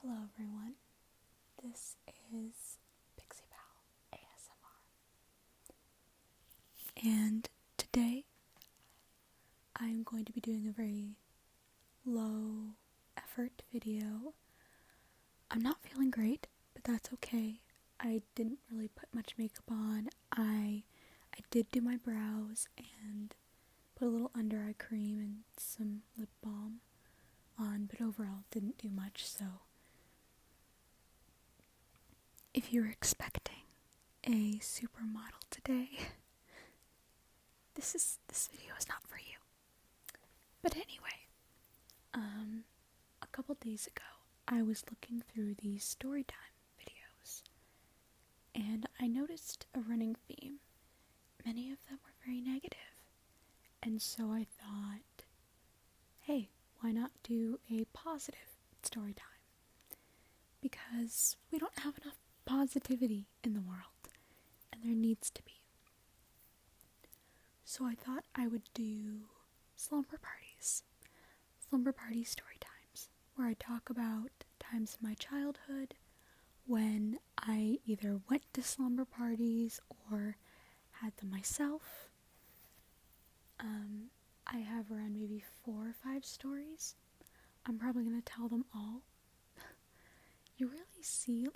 Hello everyone, this is Pixie Pal ASMR, and today I'm going to be doing a very low effort video. I'm not feeling great, but that's okay. I didn't really put much makeup on. I did do my brows and put a little under eye cream and some lip balm on, but overall didn't do much, so if you're expecting a supermodel today, this video is not for you. But anyway, a couple days ago, I was looking through these story time videos, and I noticed a running theme. Many of them were very negative, and so I thought, hey, why not do a positive story time? Because we don't have enough positivity in the world, and there needs to be. So I thought I would do slumber party story times, where I talk about times in my childhood when I either went to slumber parties or had them myself. I have around maybe 4 or 5 stories. I'm probably going to tell them all. You really see,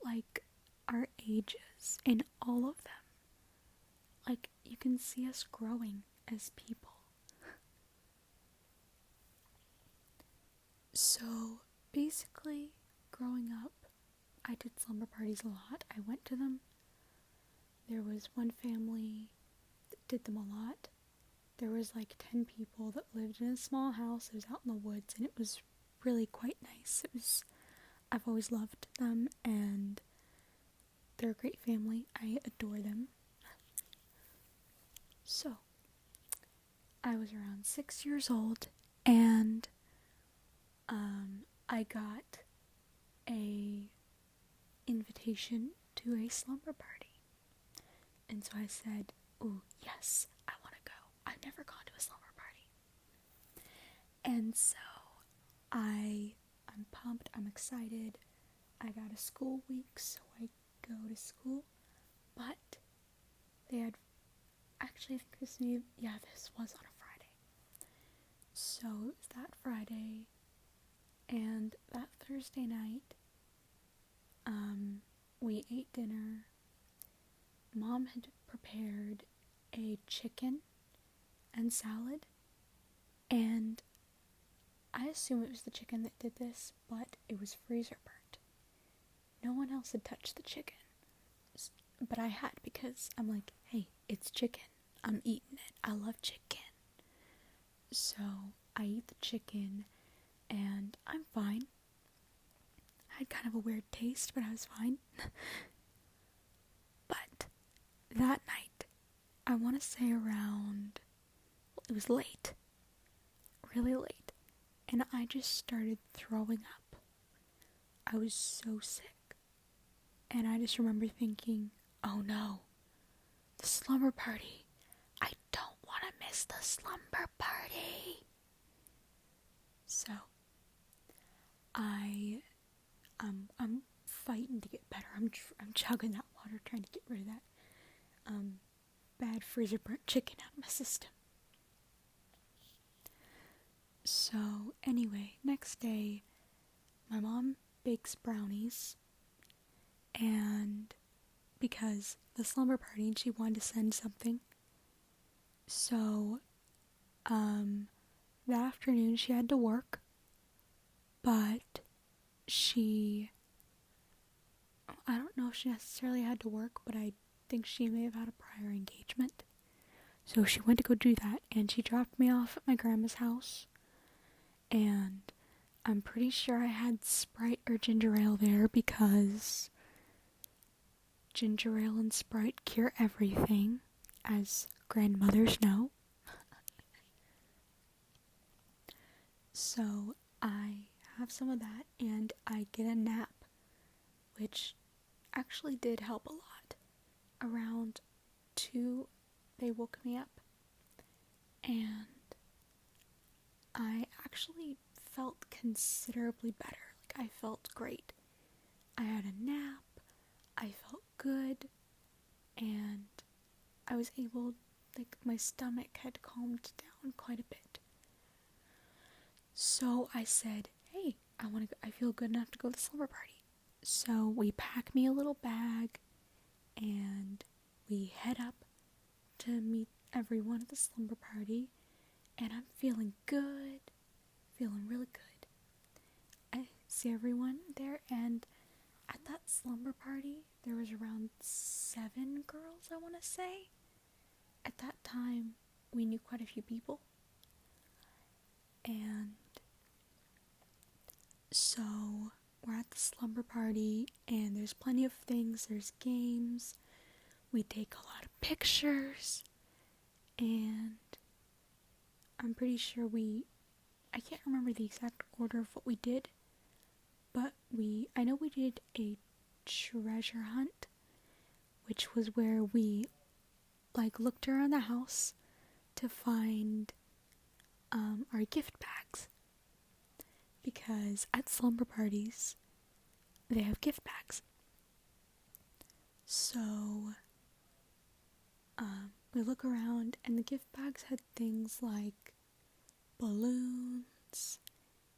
our ages in all of them. You can see us growing as people. So, basically, growing up, I did slumber parties a lot. I went to them. There was one family that did them a lot. There was 10 people that lived in a small house. It was out in the woods, and it was really quite nice. I've always loved them, and they're a great family. I adore them. So, I was around 6 years old, and I got a invitation to a slumber party. And so I said, ooh, yes, I want to go. I've never gone to a slumber party. And so I'm pumped, I'm excited. I got a school week, so I go to school. But they had, actually I think this was on a Friday. So it was that Friday, and that Thursday night, we ate dinner. Mom had prepared a chicken and salad, and I assume it was the chicken that did this, but it was freezer burnt. No one else had touched the chicken, but I had, because I'm like, hey, it's chicken. I'm eating it. I love chicken. So I eat the chicken, and I'm fine. I had kind of a weird taste, but I was fine. But that night, I want to say around, it was late, really late, and I just started throwing up. I was so sick, and I just remember thinking, oh no, the slumber party. I don't want to miss the slumber party. So, I'm fighting to get better. I'm chugging that water, trying to get rid of that bad freezer burnt chicken out of my system. So anyway, next day, my mom bakes brownies, and because the slumber party, and she wanted to send something, so that afternoon she had to work, but I don't know if she necessarily had to work, but I think she may have had a prior engagement. So she went to go do that, and she dropped me off at my grandma's house, and I'm pretty sure I had Sprite or ginger ale there, because ginger ale and Sprite cure everything, as grandmothers know. So I have some of that, and I get a nap, which actually did help a lot. Around 2, they woke me up, and I actually felt considerably better. I felt great. I had a nap, I felt good, and I was able, like, my stomach had calmed down quite a bit. So I said, hey, I feel good enough to go to the slumber party. So we pack me a little bag, and we head up to meet everyone at the slumber party, and I'm feeling good, feeling really good. I see everyone there, and at that slumber party, there was around 7 girls, I want to say. At that time, we knew quite a few people. And so, we're at the slumber party, and there's plenty of things. There's games. We take a lot of pictures. And I'm pretty sure I can't remember the exact order of what we did. But I know we did a treasure hunt, which was where we, like, looked around the house to find our gift bags. Because at slumber parties, they have gift bags. So, we look around, and the gift bags had things like balloons,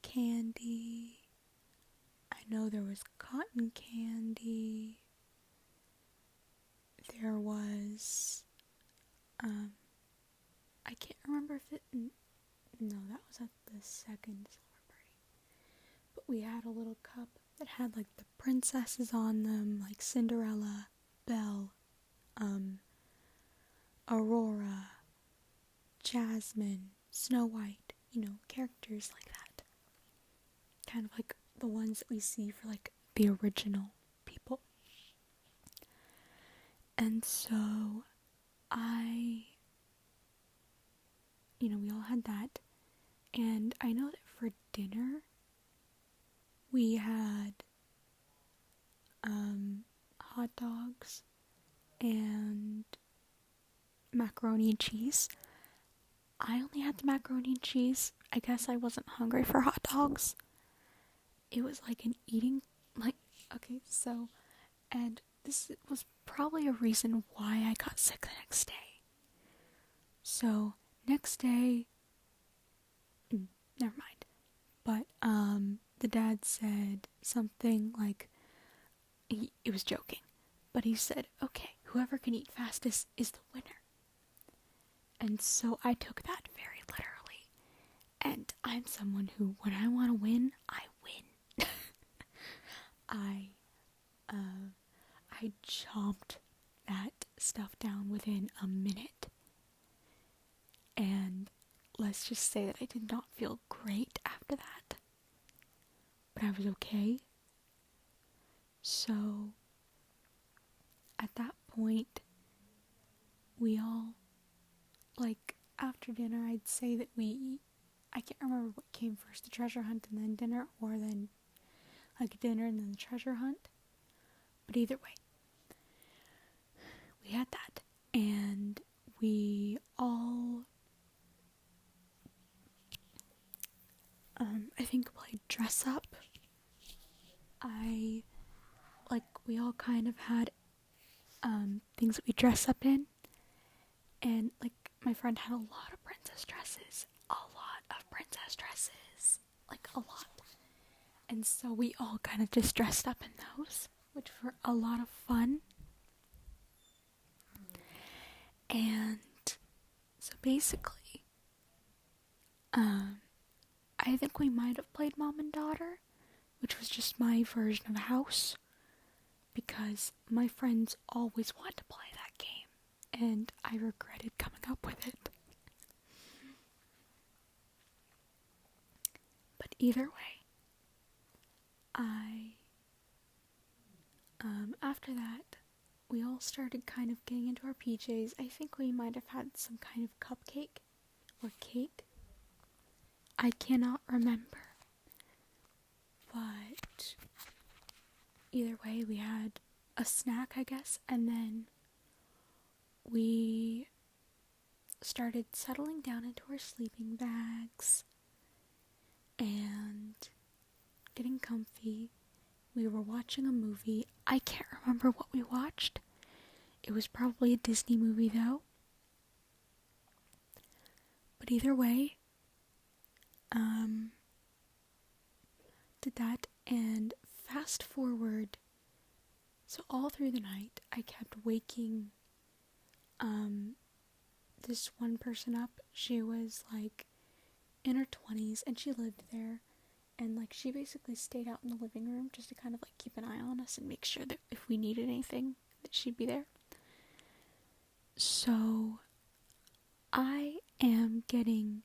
candy. I know there was cotton candy. There was, I can't remember if no, that was at the second slumber party. But we had a little cup that had, like, the princesses on them, like Cinderella, Belle, Aurora, Jasmine, Snow White, characters like that. Kind of like the ones that we see for, like, the original people. And so, we all had that. And I know that for dinner, we had, hot dogs and macaroni and cheese. I only had the macaroni and cheese. I guess I wasn't hungry for hot dogs. It was like an eating, okay, so, and this was probably a reason why I got sick the next day. So, next day, never mind. But, the dad said something like, he was joking, but he said, okay, whoever can eat fastest is the winner. And so I took that very literally. And I'm someone who, when I want to win, I win. I chomped that stuff down within a minute. And let's just say that I did not feel great after that. But I was okay. So, at that point, we all, after dinner, I'd say that I can't remember what came first, the treasure hunt and then dinner, or then, dinner and then the treasure hunt. But either way, we had that, and we all, I think, played dress up. We all kind of had, things that we dress up in, and, my friend had a lot of princess dresses, a lot, and so we all kind of just dressed up in those, which were a lot of fun. And so basically, I think we might have played Mom and Daughter, which was just my version of a house, because my friends always wanted to play that game, and I regretted coming up with it. But either way, after that, we all started kind of getting into our PJs. I think we might have had some kind of cupcake or cake. I cannot remember. But either way, we had a snack, I guess, and then we started settling down into our sleeping bags and getting comfy. we were watching a movie. I can't remember what we watched. It was probably a Disney movie though. But either way, did that, and fast forward, so all through the night I kept waking this one person up. She was like in her 20s and she lived there, and like she basically stayed out in the living room just to kind of like keep an eye on us and make sure that if we needed anything that she'd be there. So I am getting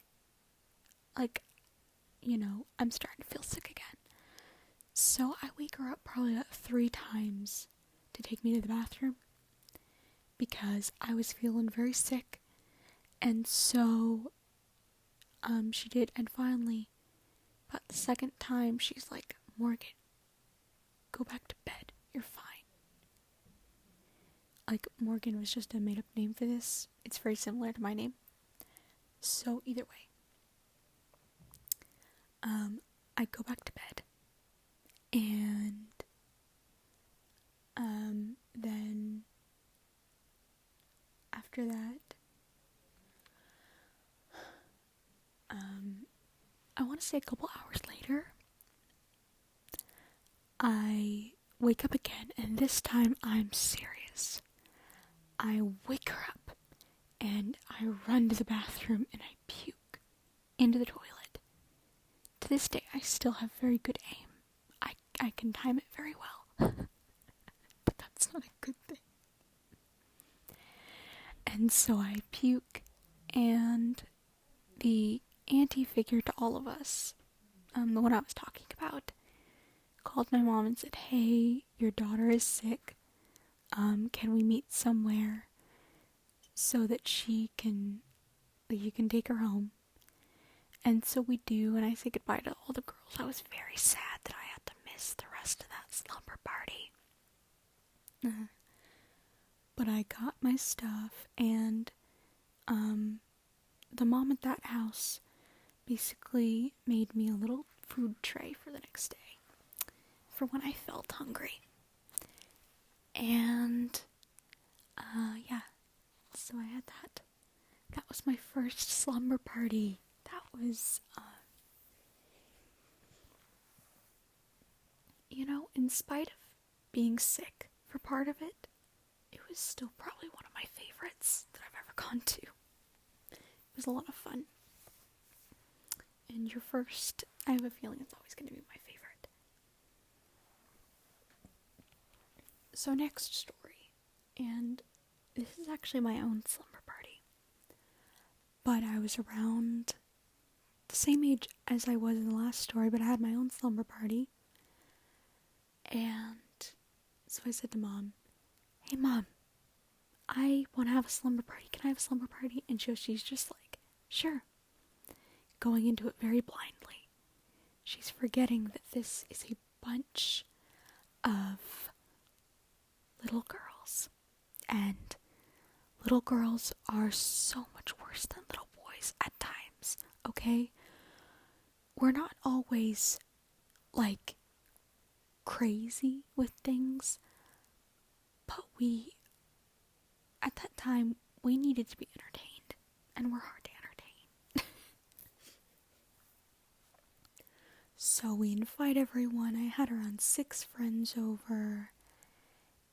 like, I'm starting to feel sick again. So I wake her up probably about 3 times to take me to the bathroom because I was feeling very sick. And so she did, and finally about the 2nd time she's like, "Morgan, go back to bed, you're fine." Like, Morgan was just a made up name for this. It's very similar to my name. So either way, I go back to bed, and then after that, I want to say a couple hours later, I wake up again, and this time I'm serious. I wake her up, and I run to the bathroom, and I puke into the toilet. To this day, I still have very good aim. I can time it very well. But that's not a good thing. And so I puke, and the auntie figure to all of us, the one I was talking about, called my mom and said, "Hey, your daughter is sick. Can we meet somewhere so that you can take her home?" And so we do, and I say goodbye to all the girls. I was very sad that I had to miss the rest of that slumber party. But I got my stuff, and the mom at that house basically made me a little food tray for the next day for when I felt hungry. And yeah, so I had that. That was my first slumber party. That was in spite of being sick for part of it, it was still probably one of my favorites that I've ever gone to. It was a lot of fun. And your first, I have a feeling it's always going to be my favorite. So next story, and this is actually my own slumber party. But I was around the same age as I was in the last story, but I had my own slumber party. And so I said to Mom, "Hey Mom, I want to have a slumber party. Can I have a slumber party?" And she's just like, "Sure." Going into it very blindly. She's forgetting that this is a bunch of little girls. And little girls are so much worse than little boys at times, okay? We're not always, like, crazy with things, but at that time, we needed to be entertained, and we're hard to entertain. So we invite everyone. I had around 6 friends over,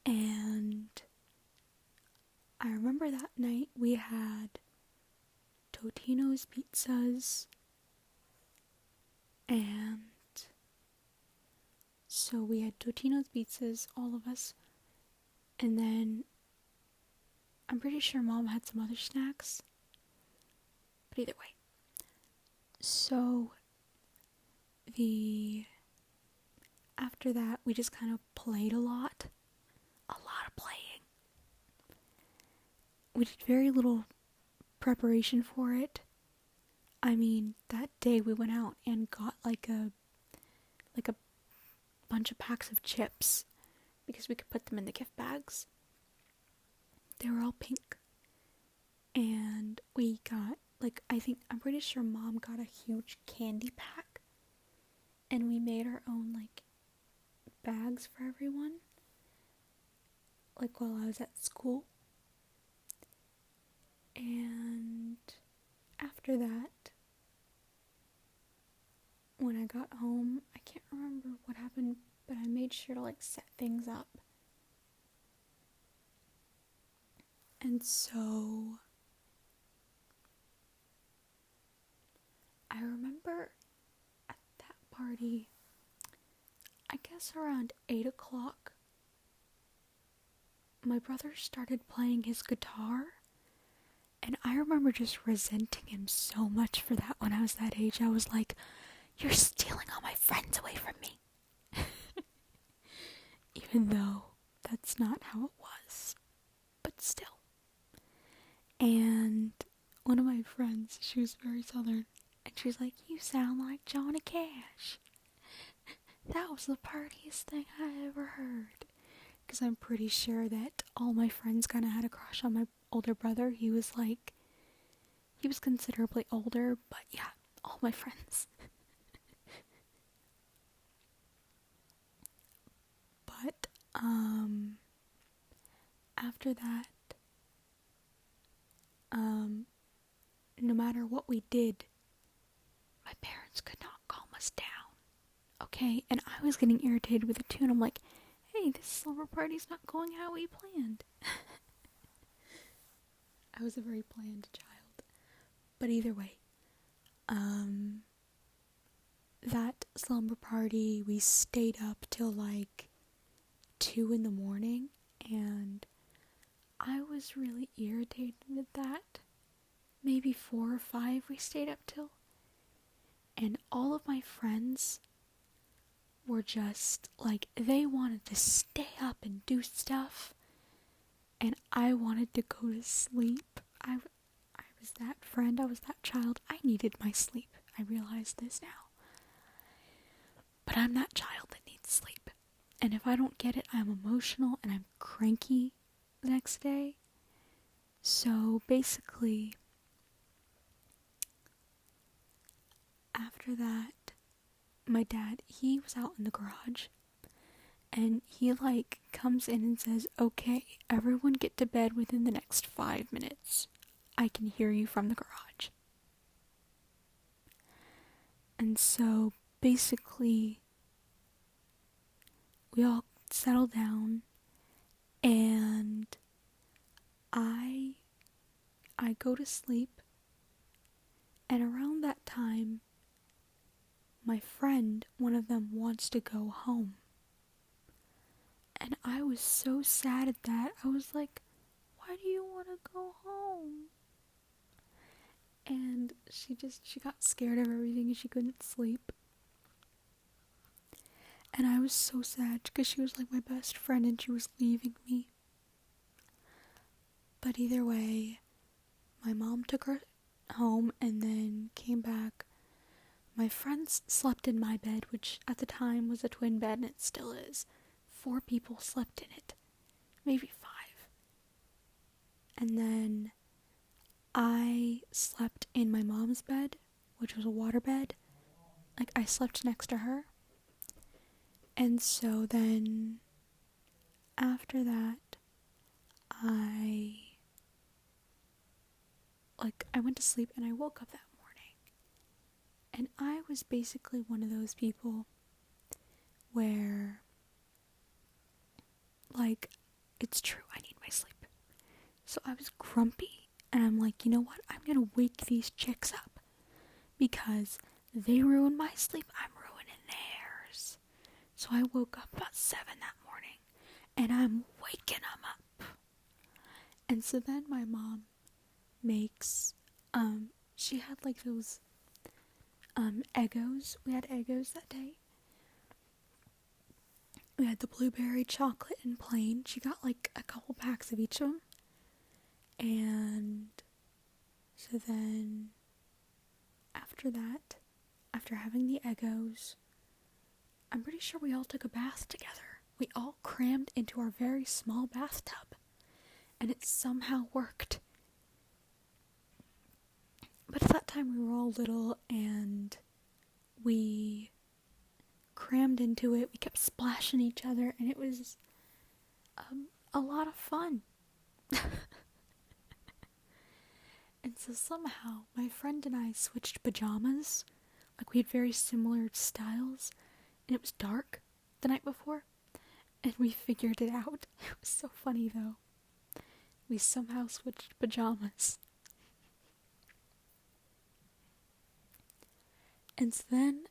and I remember that night we had Totino's pizzas, and so we had Totino's pizzas, all of us, and then I'm pretty sure Mom had some other snacks, but either way. So after that, we just kind of played a lot of playing. We did very little preparation for it. I mean, that day we went out and got like a bunch of packs of chips because we could put them in the gift bags. They were all pink. And we got, I'm pretty sure Mom got a huge candy pack. And we made our own, bags for everyone, like while I was at school. And after that, when I got home, I can't remember what happened, but I made sure to like set things up. And so I remember at that party, I guess around 8 o'clock, my brother started playing his guitar, and I remember just resenting him so much for that when I was that age. I was like, you're stealing all my friends away from me. Even though that's not how it was, but still. And one of my friends, she was very southern, and she was like, you sound like Johnny Cash. That was the partiest thing I ever heard. Because I'm pretty sure that all my friends kind of had a crush on my older brother. He was considerably older, but yeah, all my friends. But, after that, no matter what we did, my parents could not calm us down. Okay, and I was getting irritated with it too, and I'm like, hey, this slumber party's not going how we planned. I was a very planned child. But either way, that slumber party, we stayed up till like 2 in the morning, and I was really irritated with that. Maybe 4 or 5 we stayed up till. And all of my friends were just like, they wanted to stay up and do stuff, and I wanted to go to sleep. I was that friend, I was that child. I needed my sleep. I realize this now. But I'm that child that needs sleep. And if I don't get it, I'm emotional and I'm cranky the next day. So basically, after that, my dad, he was out in the garage, and he like comes in and says, okay, everyone get to bed within the next 5 minutes. I can hear you from the garage. And so basically, we all settled down, and I go to sleep, and around that time, my friend, one of them, wants to go home. And I was so sad at that. I was like, why do you want to go home? And she got scared of everything and she couldn't sleep. And I was so sad because she was like my best friend and she was leaving me. But either way, my mom took her home and then came back. My friends slept in my bed, which at the time was a twin bed, and it still is. 4 people slept in it. Maybe 5. And then I slept in my mom's bed, which was a water bed. Like, I slept next to her. And so then, after that, I went to sleep and I woke up that morning. And I was basically one of those people where, like, it's true, I need my sleep. So I was grumpy, and I'm like, you know what, I'm gonna wake these chicks up. Because they ruined my sleep, I'm ruining theirs. So I woke up about 7 that morning, and I'm waking them up. And so then my mom makes, she had like those, Eggos. We had Eggos that day. We had the blueberry, chocolate, and plain. She got like a couple packs of each of them. And so then, after that, after having the Eggos, I'm pretty sure we all took a bath together. We all crammed into our very small bathtub. And it somehow worked. But at that time we were all little and we crammed into it. We kept splashing each other, and it was a lot of fun. And so somehow my friend and I switched pajamas. Like, we had very similar styles, and it was dark the night before, and we figured it out. It was so funny though. We somehow switched pajamas. And so then,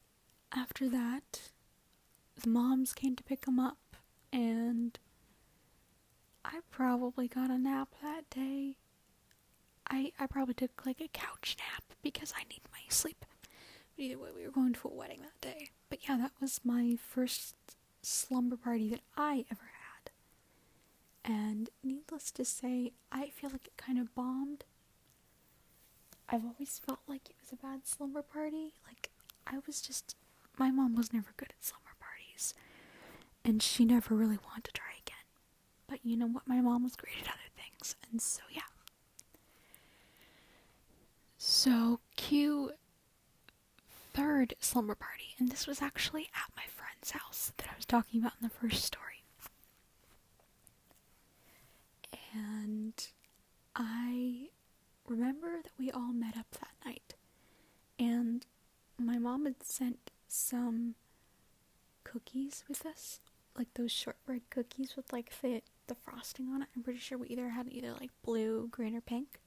after that, the moms came to pick them up, and I probably got a nap that day. I probably took like a couch nap because I need my sleep. But either way, we were going to a wedding that day. But yeah, that was my first slumber party that I ever had. And needless to say, I feel like it kind of bombed. I've always felt like it was a bad slumber party. Like, my mom was never good at slumber parties. And she never really wanted to try again. But you know what? My mom was great at other things. And so, yeah. So, cue third slumber party. And this was actually at my friend's house that I was talking about in the first story. And I remember that we all met up that night. And my mom had sent some cookies with us. Like those shortbread cookies with like the frosting on it. I'm pretty sure we had like blue, green, or pink.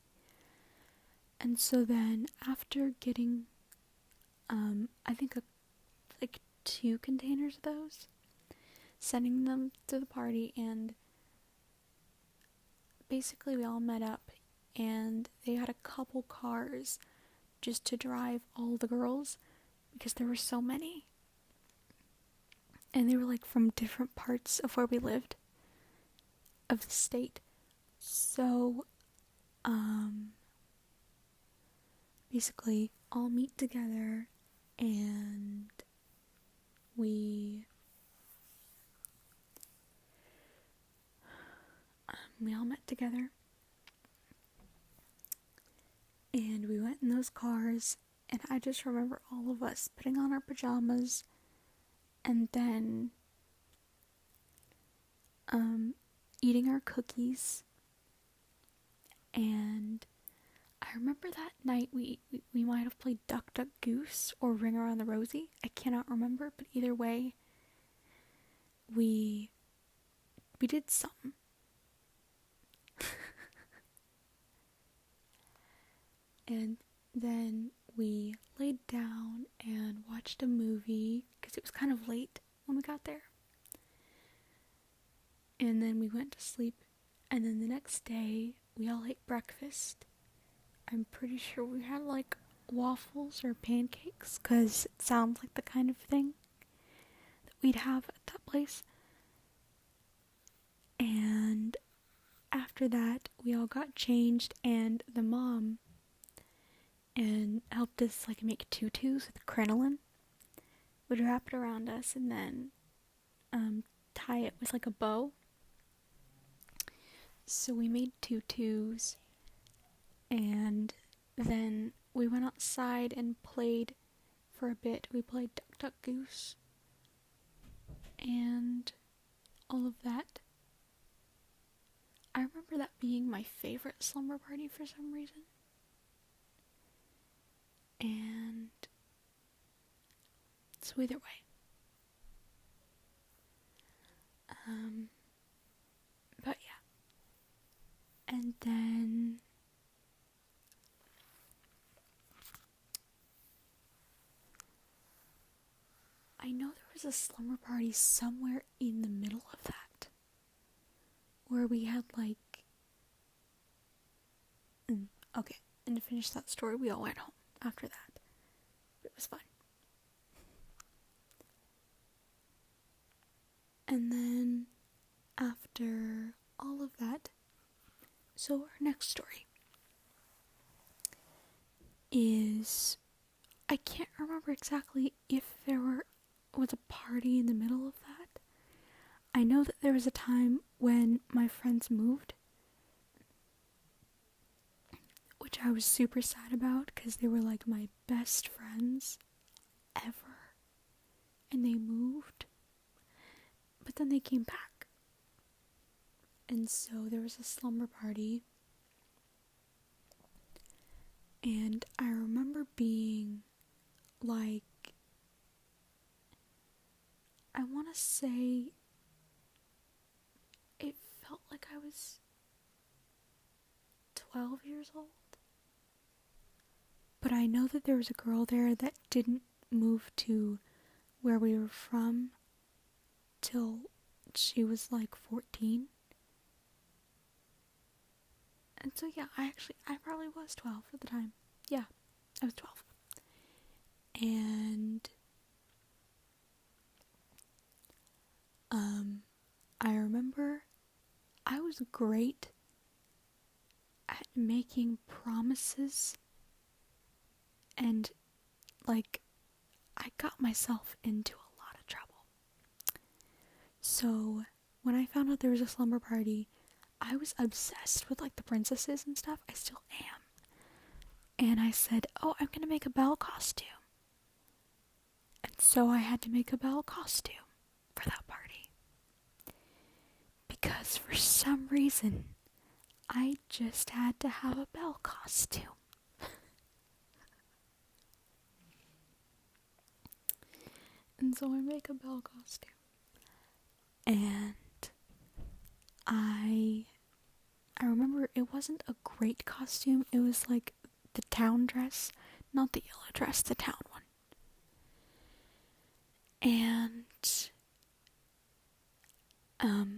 And so then after getting I think like 2 containers of those, sending them to the party, and basically we all met up, and they had a couple cars just to drive all the girls because there were so many. And they were like from different parts of where we lived, of the state. So, basically all meet together, and we all met together, and we went in those cars, and I just remember all of us putting on our pajamas, and then eating our cookies. And I remember that night we might have played Duck Duck Goose or Ring Around the Rosie. I cannot remember, but either way, we did something. And then we laid down and watched a movie because it was kind of late when we got there. And then we went to sleep, and then the next day we all ate breakfast. I'm pretty sure we had like waffles or pancakes, because it sounds like the kind of thing that we'd have at that place. And after that, we all got changed, and the mom helped us like make tutus with crinoline. Would wrap it around us and then tie it with like a bow. So we made tutus, and then we went outside and played for a bit. We played Duck Duck Goose and all of that. I remember that being my favorite slumber party for some reason. And so either way. But yeah. And then I know there was a slumber party somewhere in the middle of that, where we had like okay, and to finish that story, we all went home after that. It was fun. And then after all of that, so our next story is, I can't remember exactly if there was a party in the middle of that. I know that there was a time when my friends moved, which I was super sad about because they were like my best friends ever. and they moved, but then they came back. And so there was a slumber party, and I remember being like, I want to say it felt like I was 12 years old. But I know that there was a girl there that didn't move to where we were from till she was like 14. And so yeah, I probably was 12 at the time. Yeah, I was 12. And I remember I was great at making promises, and like I got myself into a lot of trouble. So when I found out there was a slumber party, I was obsessed with like the princesses and stuff. I still am. And I said, oh, I'm gonna make a Belle costume. And so I had to make a Belle costume for that party. Because for some reason, I just had to have a Belle costume. And so I make a Belle costume. And I remember it wasn't a great costume. It was like the town dress, not the yellow dress, the town one. And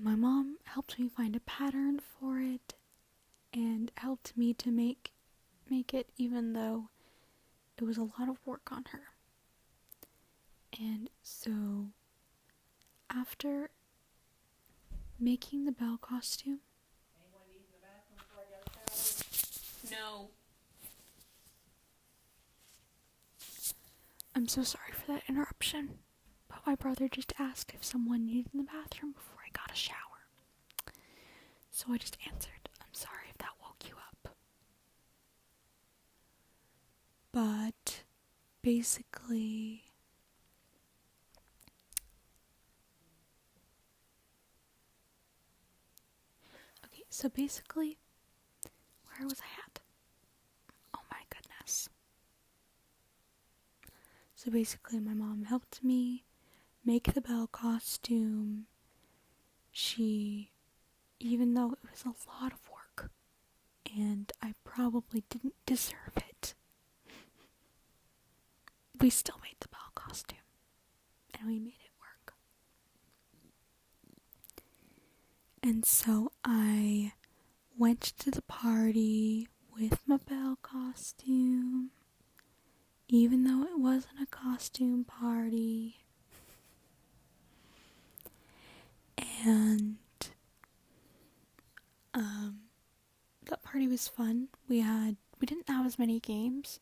my mom helped me find a pattern for it and helped me to make it, even though it was a lot of work on her. And so after making the Belle costume, anyone using the bathroom before I got a shower? no. I'm so sorry for that interruption, but my brother just asked if someone needed in the bathroom before I got a shower. So I just answered, I'm sorry if that woke you up. But basically, where was I at? Oh my goodness. So basically, my mom helped me make the Belle costume. Even though it was a lot of work, and I probably didn't deserve it, we still made the Belle costume, and we made it work. And so I went to the party with my Belle costume, even though it wasn't a costume party. And that party was fun. We didn't have as many games,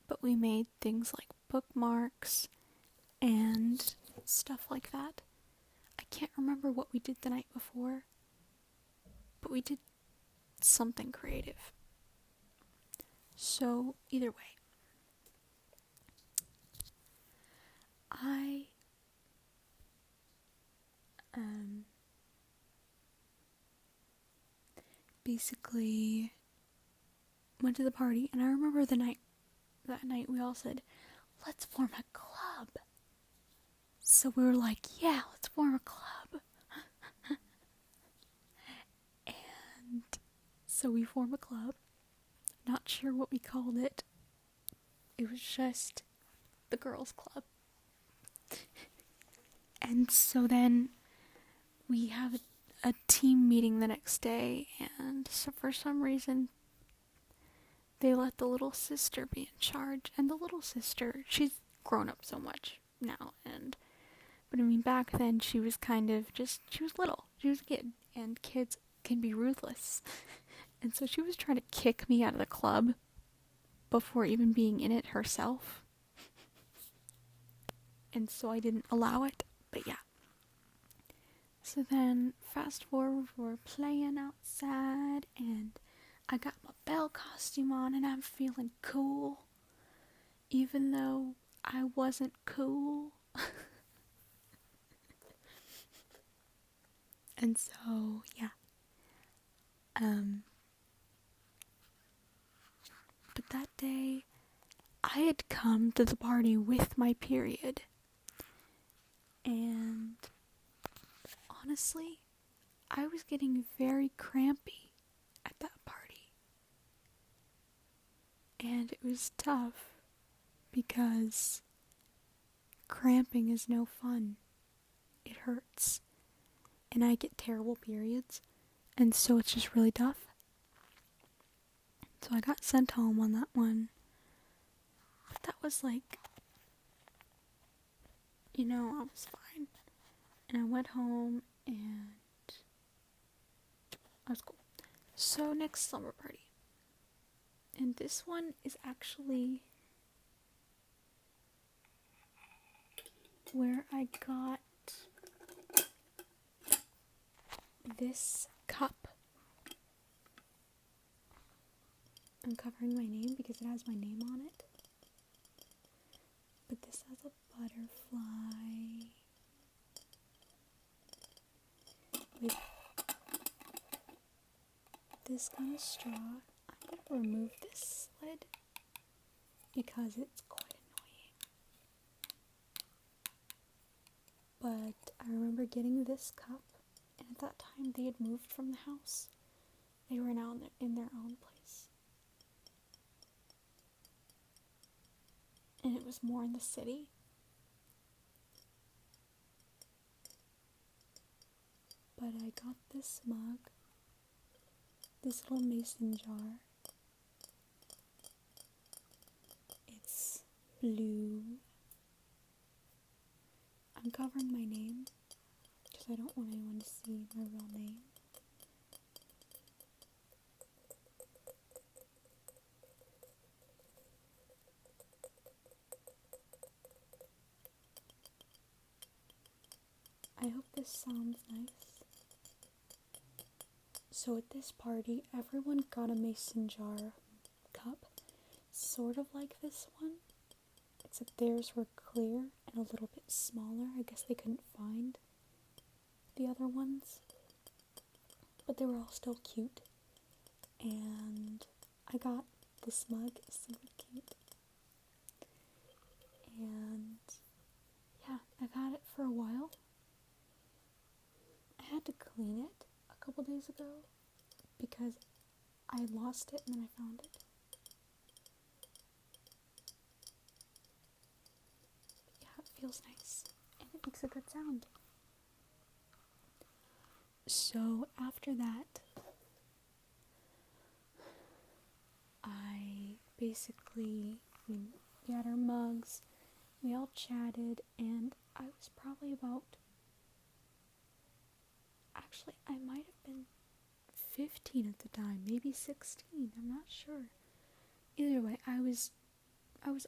but we made things like bookmarks and stuff like that. I can't remember what we did the night before, but we did something creative. So either way, I basically went to the party, and I remember that night we all said, let's form a club. So we were like, yeah, let's form a club. And so we formed a club. Not sure what we called it. It was just the girls' club. And so then we have a team meeting the next day, and so for some reason they let the little sister be in charge. And the little sister, she's grown up so much now, but I mean, back then she was she was little, she was a kid, and kids can be ruthless. And so she was trying to kick me out of the club before even being in it herself. And so I didn't allow it, but yeah. So then, fast forward, we're playing outside, and I got my Belle costume on, and I'm feeling cool, even though I wasn't cool. And so, yeah. But that day, I had come to the party with my period. And honestly, I was getting very crampy at that party. And it was tough because cramping is no fun. It hurts. And I get terrible periods. And so it's just really tough. So I got sent home on that one. But that was like, I was fine. And I went home and I was cool. So next slumber party. And this one is actually where I got this cup. I'm covering my name because it has my name on it. But this has a butterfly with this kind of straw. I'm going to remove this lid because it's quite annoying. But I remember getting this cup, and at that time they had moved from the house. They were now in their own place. And it was more in the city. But I got this mug, this little mason jar. It's blue. I'm covering my name because I don't want anyone to see my real name. I hope this sounds nice. So at this party, everyone got a mason jar cup, sort of like this one, except theirs were clear and a little bit smaller. I guess they couldn't find the other ones, but they were all still cute. And I got this mug, it's super cute. And yeah, I've had it for a while. I had to clean it a couple days ago because I lost it and then I found it. Yeah, it feels nice and it makes a good sound. So after that, we had our mugs, we all chatted, and I was probably I might have been 15 at the time, maybe 16, I'm not sure. Either way, I was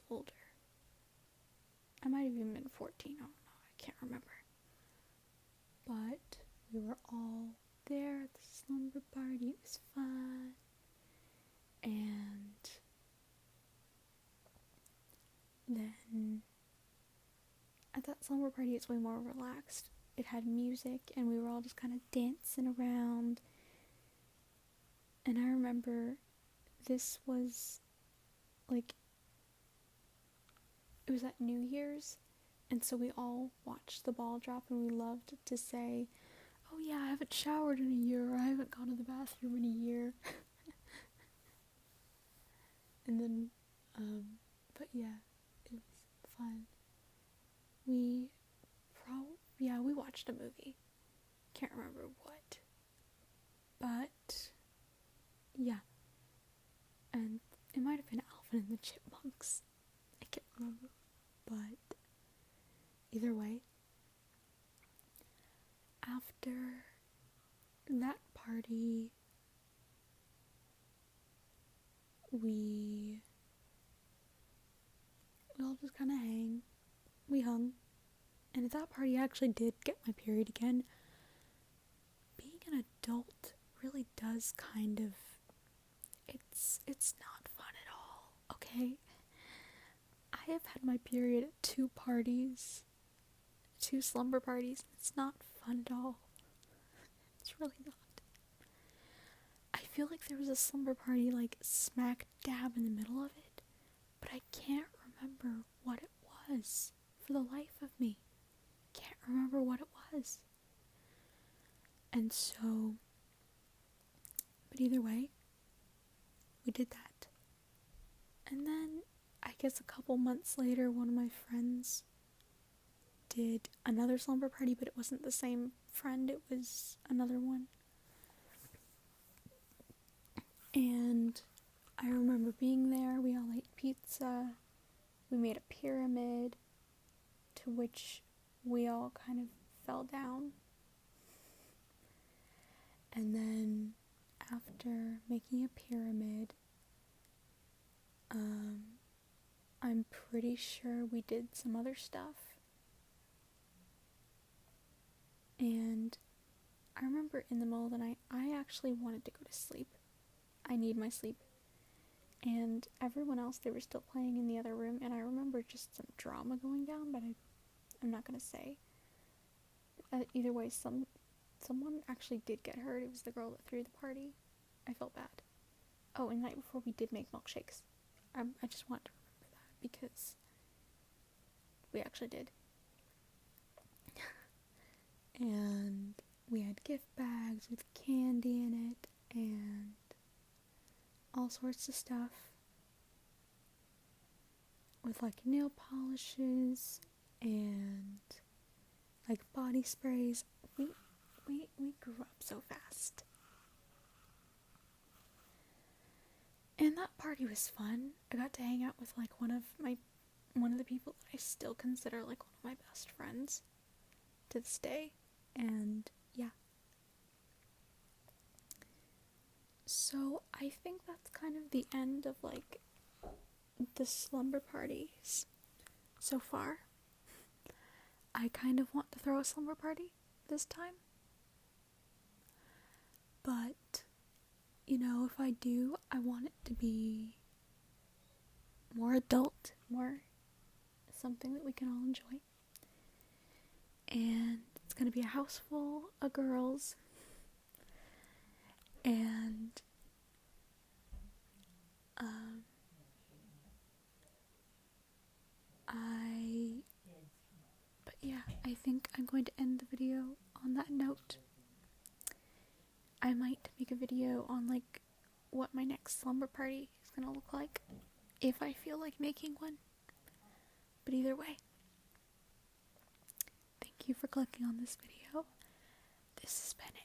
older. I might have even been 14, I don't know, I can't remember. But we were all there at the slumber party, it was fun. And then at that slumber party, it's way more relaxed. It had music, and we were all just kind of dancing around. And I remember this was, it was at New Year's, and so we all watched the ball drop, and we loved to say, oh yeah, I haven't showered in a year, or I haven't gone to the bathroom in a year. And then, but yeah, it was fun. We watched a movie. Can't remember what. But, yeah. And it might have been Alvin and the Chipmunks. I can't remember. But, either way, after that party, we all just kind of hung, and at that party I actually did get my period again. Being an adult really does kind of, it's not fun at all, okay? I have had my period at 2 parties, 2 slumber parties, and it's not fun at all. It's really not. I feel like there was a slumber party like smack dab in the middle of it, but I can't remember what it was for the life of me. Can't remember what it was. And so, but either way, we did that. And then, I guess a couple months later, one of my friends did another slumber party, but it wasn't the same friend, it was another one. And I remember being there, we all ate pizza, we made a pyramid, to which we all kind of fell down. And then, after making a pyramid, I'm pretty sure we did some other stuff. And I remember in the middle of the night, I actually wanted to go to sleep. I need my sleep. And everyone else, they were still playing in the other room, and I remember just some drama going down, but I'm not going to say. Either way, someone actually did get hurt. It was the girl that threw the party. I felt bad. Oh, and the night before, we did make milkshakes. I just want to remember that, because we actually did. And we had gift bags with candy in it, and all sorts of stuff. With like nail polishes and like body sprays. We grew up so fast. And that party was fun. I got to hang out with like one of the people that I still consider like one of my best friends to this day. And yeah. So I think that's kind of the end of like the slumber parties so far. I kind of want to throw a slumber party this time. But, you know, if I do, I want it to be more adult, more something that we can all enjoy. And it's going to be a house full of girls. And, but yeah, I think I'm going to end the video on that note. I might make a video on like what my next slumber party is going to look like, if I feel like making one. But either way, thank you for clicking on this video. This has been